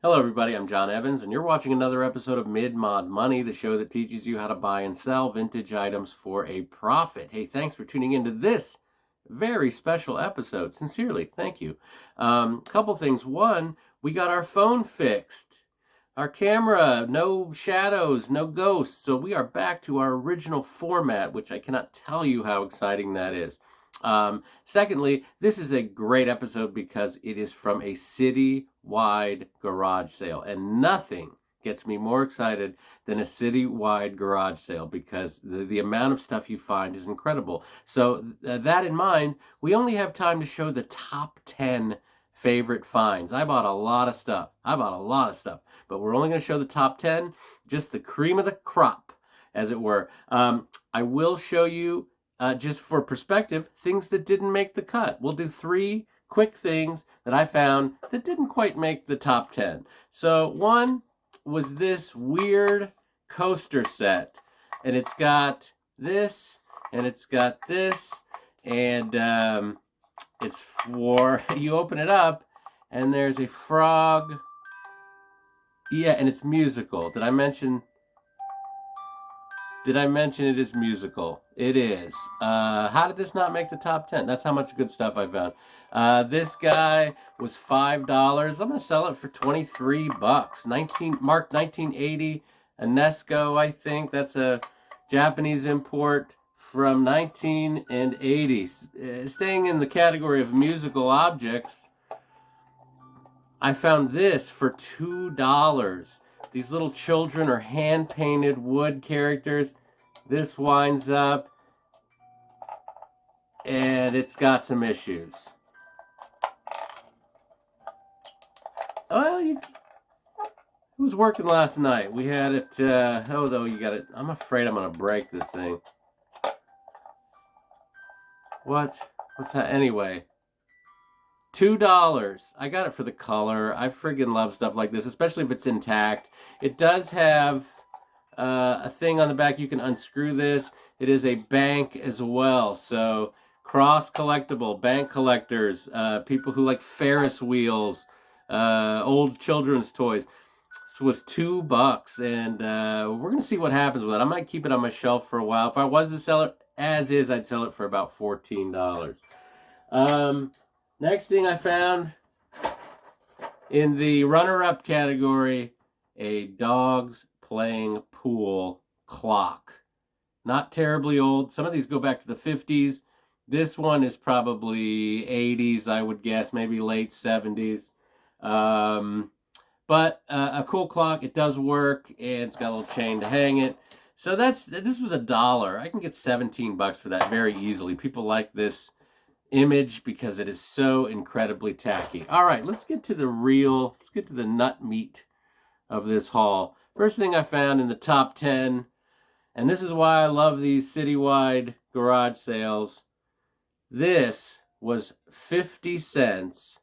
Hello everybody, I'm John Evans, and you're watching another episode of Mid-Mod Money, the show that teaches you how to buy and sell vintage items for a profit. Hey, thanks for tuning into this very special episode. Sincerely, thank you. Couple things. One, we got our phone fixed. Our camera, no shadows, no ghosts. So we are back to our original format, which I cannot tell you how exciting that is. Secondly, this is a great episode because it is from a city-wide garage sale, and nothing gets me more excited than a city-wide garage sale because the amount of stuff you find is incredible. So that in mind, we only have time to show the top 10 favorite finds. I bought a lot of stuff, but we're only going to show the top 10, just the cream of the crop, as it were. I will show you just for perspective, things that didn't make the cut. We'll do 3 quick things that I found that didn't quite make the top 10. So one was this weird coaster set, and it's got this, and it's got this, and it's for, you open it up, and there's a frog. Yeah, and it's musical. Did I mention it is musical? It is. How did this not make the top 10? That's how much good stuff I found. This guy was $5. I'm going to sell it for 23 bucks. Marked 1980. A Nesco, I think. That's a Japanese import from 1980. Staying in the category of musical objects, I found this for $2. These little children are hand-painted wood characters. This winds up, and it's got some issues. Well, it was working last night. We had it, you got it. I'm afraid I'm going to break this thing. What's that? Anyway. $2. I got it for the color. I friggin' love stuff like this, especially if it's intact. It does have a thing on the back. You can unscrew this. It is a bank as well. So cross collectible, bank collectors, people who like Ferris wheels, old children's toys. This was $2, and we're going to see what happens with it. I might keep it on my shelf for a while. If I was to sell it as is, I'd sell it for about $14. Next thing I found in the runner-up category, a dogs playing pool clock. Not terribly old. Some of these go back to the 50s. This one is probably 80s, I would guess, maybe late 70s. But a cool clock. It does work, and it's got a little chain to hang it. So this was $1. I can get 17 bucks for that very easily. People like this image because it is so incredibly tacky. All right, let's get to the nut meat of this haul. First thing I found in the top 10, and this is why I love these citywide garage sales. This was 50 cents.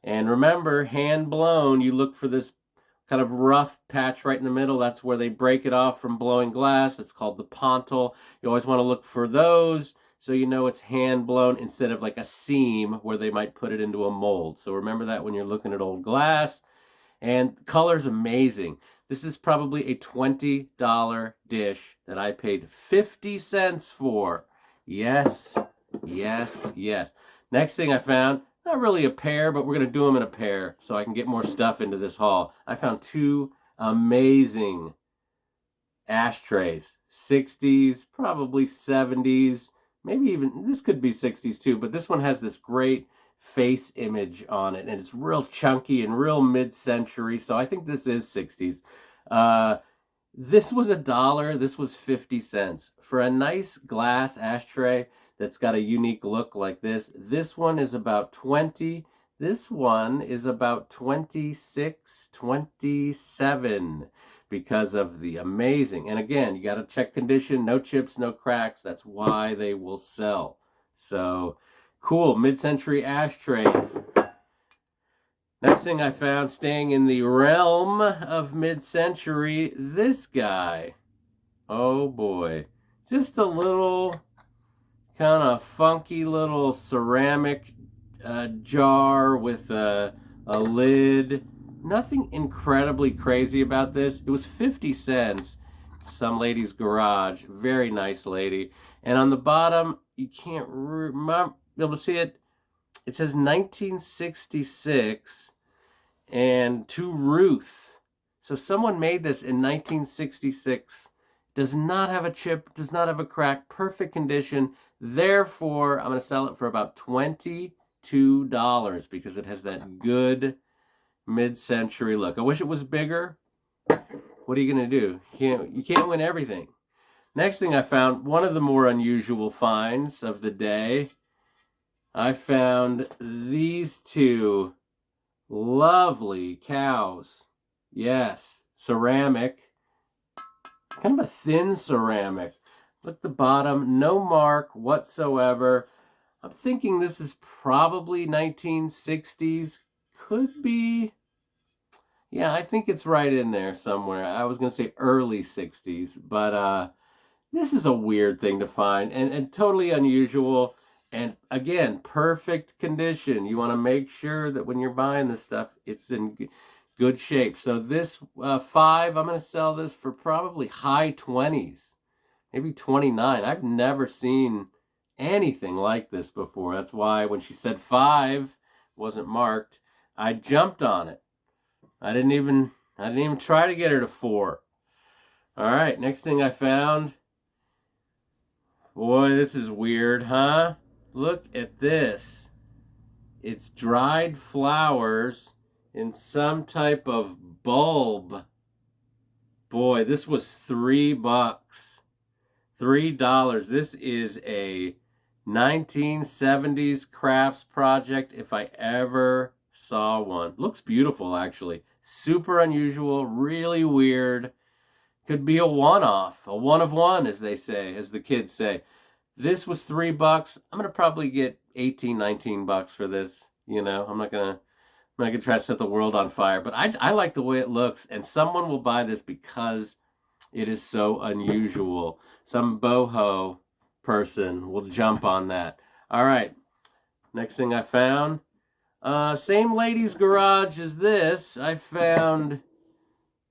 And remember, hand blown, you look for this kind of rough patch right in the middle. That's where they break it off from blowing glass. It's called the pontil. You always want to look for those, so you know it's hand blown instead of like a seam where they might put it into a mold. So remember that when you're looking at old glass. And color's amazing. This is probably a $20 dish that I paid 50 cents for. Yes, yes, yes. Next thing I found, not really a pair, but we're going to do them in a pair so I can get more stuff into this haul. I found 2 amazing ashtrays. 60s, probably 70s. Maybe even, this could be 60s too, but this one has this great face image on it, and it's real chunky and real mid-century, so I think this is 60s. This was $1, this was 50 cents. For a nice glass ashtray that's got a unique look like this, this one is about 20. This one is about 26, 27. Because of the amazing, and again, you got to check condition, no chips, no cracks. That's why they will sell. So cool, mid-century ashtrays. Next thing I found, staying in the realm of mid-century, this guy. Oh boy, just a little kind of funky little ceramic jar with a lid. Nothing incredibly crazy about this. It was 50 cents. Some lady's garage. Very nice lady. And on the bottom, you can't be able to see it. It says 1966 and to Ruth. So someone made this in 1966. Does not have a chip, does not have a crack, perfect condition. Therefore, I'm going to sell it for about $22 because it has that good mid-century look. I wish it was bigger. What are you going to do? You can't win everything. Next thing I found, one of the more unusual finds of the day. I found these two lovely cows. Yes, ceramic. Kind of a thin ceramic. Look at the bottom, no mark whatsoever. I'm thinking this is probably 1960s. Could be. Yeah, I think it's right in there somewhere. I was going to say early 60s, but this is a weird thing to find and totally unusual. And again, perfect condition. You want to make sure that when you're buying this stuff, it's in good shape. So this 5, I'm going to sell this for probably high 20s, maybe 29. I've never seen anything like this before. That's why when she said 5 wasn't marked, I jumped on it. I didn't even try to get her to 4. All right, next thing I found. Boy, this is weird, huh? Look at this. It's dried flowers in some type of bulb. Boy, this was $3. $3. This is a 1970s crafts project if I ever saw one. Looks beautiful, actually. Super unusual, really weird. Could be a one-off, a one of one, as they say, as the kids say. This was $3. I'm gonna probably get 18, 19 bucks for this. You know, I'm not gonna try to set the world on fire, but I like the way it looks, and someone will buy this because it is so unusual. Some boho person will jump on that. All right, next thing I found, same lady's garage as this. I found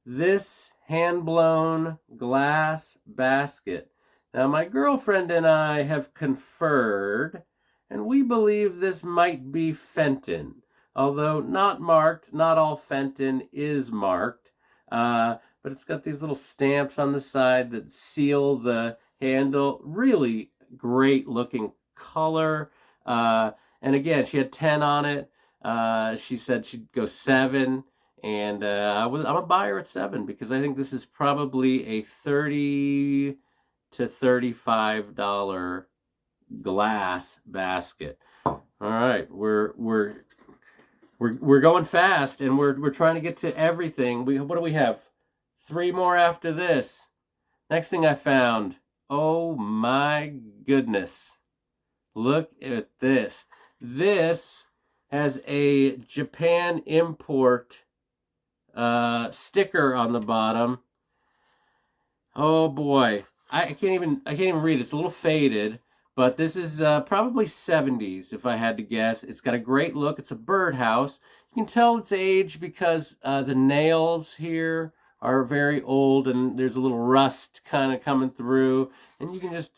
this hand-blown glass basket. Now, my girlfriend and I have conferred, and we believe this might be fenton. Although not marked, not all fenton is marked. But it's got these little stamps on the side that seal the handle. Really great looking color. And again, she had 10 on it. She said she'd go 7. And I'm a buyer at 7 because I think this is probably a $30 to $35 glass basket. All right, we're going fast, and we're trying to get to everything. What do we have? 3 more after this. Next thing I found. Oh my goodness! Look at this. This has a Japan import sticker on the bottom. Oh boy, I can't even read it. It's a little faded, but this is probably 70s if I had to guess. It's got a great look. It's a birdhouse. You can tell its age because the nails here are very old and there's a little rust kind of coming through, and you can just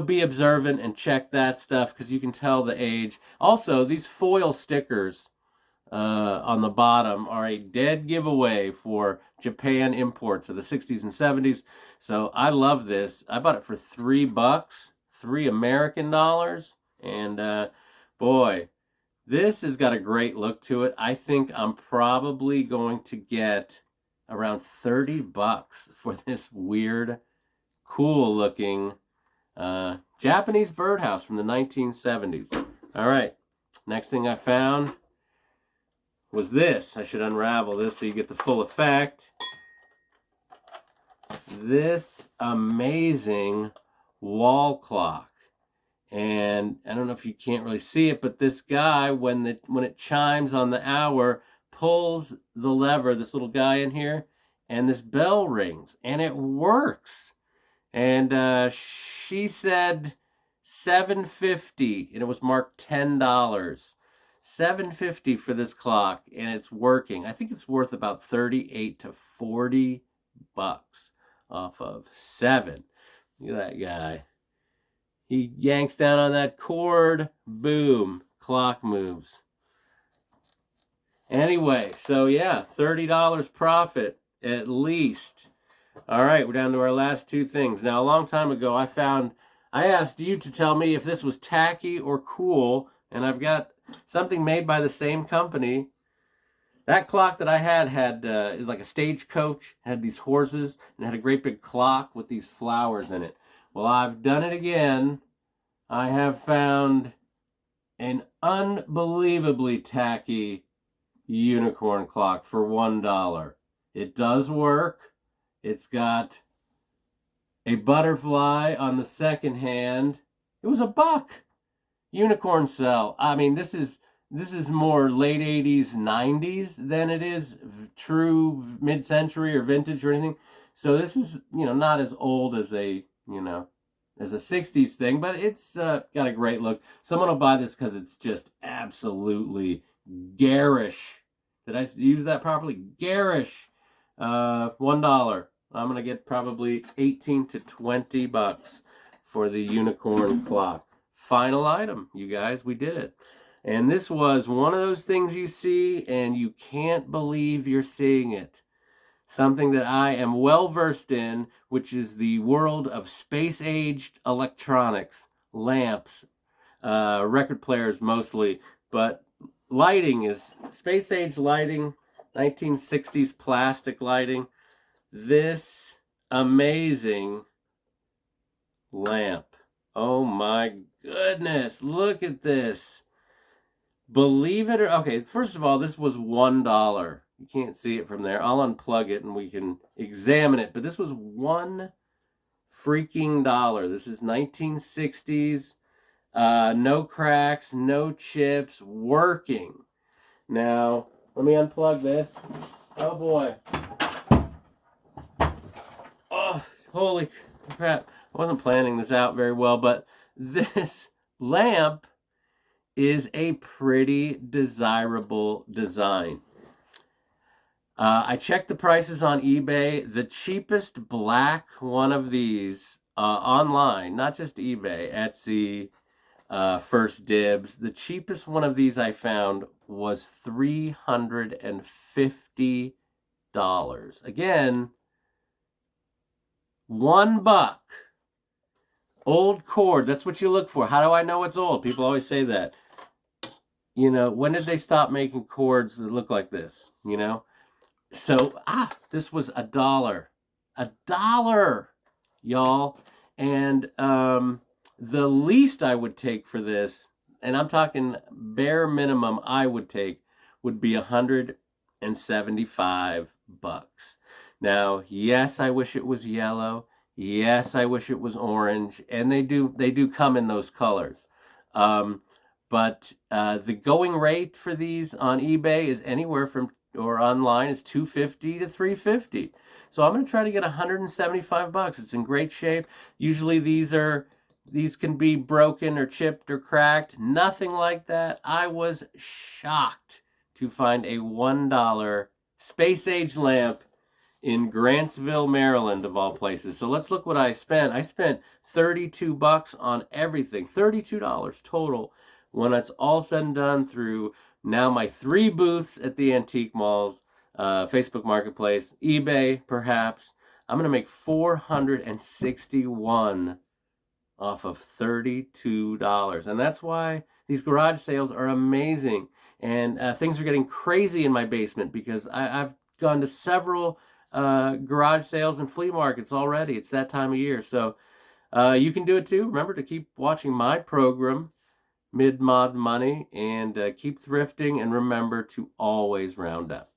be observant and check that stuff because you can tell the age. Also, these foil stickers on the bottom are a dead giveaway for Japan imports of the 60s and 70s. So I love this. I bought it for $3, $3 American dollars. And boy, this has got a great look to it. I think I'm probably going to get around $30 for this weird, cool looking Japanese birdhouse from the 1970s. All right, next thing I found was this. I should unravel this so you get the full effect. This amazing wall clock. And I don't know if you can't really see it, but this guy, when it chimes on the hour, pulls the lever, this little guy in here, and this bell rings, and it works. And she said $7.50, and it was marked $10. $7.50 for this clock, and it's working. I think it's worth about 38 to 40 bucks off of 7. Look at that guy. He yanks down on that cord, boom, clock moves. Anyway, so yeah, $30 profit at least. All right, we're down to our last 2 things. Now, a long time ago, I asked you to tell me if this was tacky or cool, and I've got something made by the same company. That clock that I had is like a stagecoach, had these horses, and had a great big clock with these flowers in it. Well, I've done it again. I have found an unbelievably tacky unicorn clock for $1. It does work. It's got a butterfly on the second hand. It was $1. Unicorn cell. I mean, this is more late 80s, 90s than it is true mid-century or vintage or anything. So this is, not as old as a 60s thing, but it's got a great look. Someone will buy this because it's just absolutely garish. Did I use that properly? Garish. $1. I'm going to get probably 18 to 20 bucks for the unicorn clock. Final item, you guys. We did it. And this was one of those things you see and you can't believe you're seeing it. Something that I am well versed in, which is the world of space-aged electronics, lamps, record players mostly, but lighting is space-age lighting, 1960s plastic lighting. This amazing lamp. Oh my goodness, look at this. Believe it or... Okay, first of all, this was $1. You can't see it from there. I'll unplug it and we can examine it. But this was $1 freaking dollar. This is 1960s. No cracks, no chips, working. Now, let me unplug this. Oh boy. Oh, holy crap. I wasn't planning this out very well, but this lamp is a pretty desirable design. I checked the prices on eBay. The cheapest black one of these online, not just eBay, Etsy, First Dibs. The cheapest one of these I found was $350. Again, $1. Old cord, that's what you look for. How do I know it's old? People always say that. When did they stop making cords that look like this? So, this was $1. $1, y'all. And the least I would take for this, and I'm talking bare minimum I would take, would be $175. Now, yes, I wish it was yellow. Yes, I wish it was orange. And they do come in those colors. But the going rate for these on eBay is anywhere from, or online, is $250 to $350. So I'm going to try to get $175. It's in great shape. Usually these can be broken or chipped or cracked. Nothing like that. I was shocked to find a $1 space-age lamp in Grantsville, Maryland, of all places. So let's look what I spent. I spent $32 on everything. $32 total when it's all said and done through now my 3 booths at the antique malls, Facebook Marketplace, eBay, perhaps. I'm going to make $461 off of $32. And that's why these garage sales are amazing. And things are getting crazy in my basement because I've gone to several garage sales and flea markets already. It's that time of year. So you can do it too. Remember to keep watching my program, Mid-Mod Money, and keep thrifting, and remember to always round up.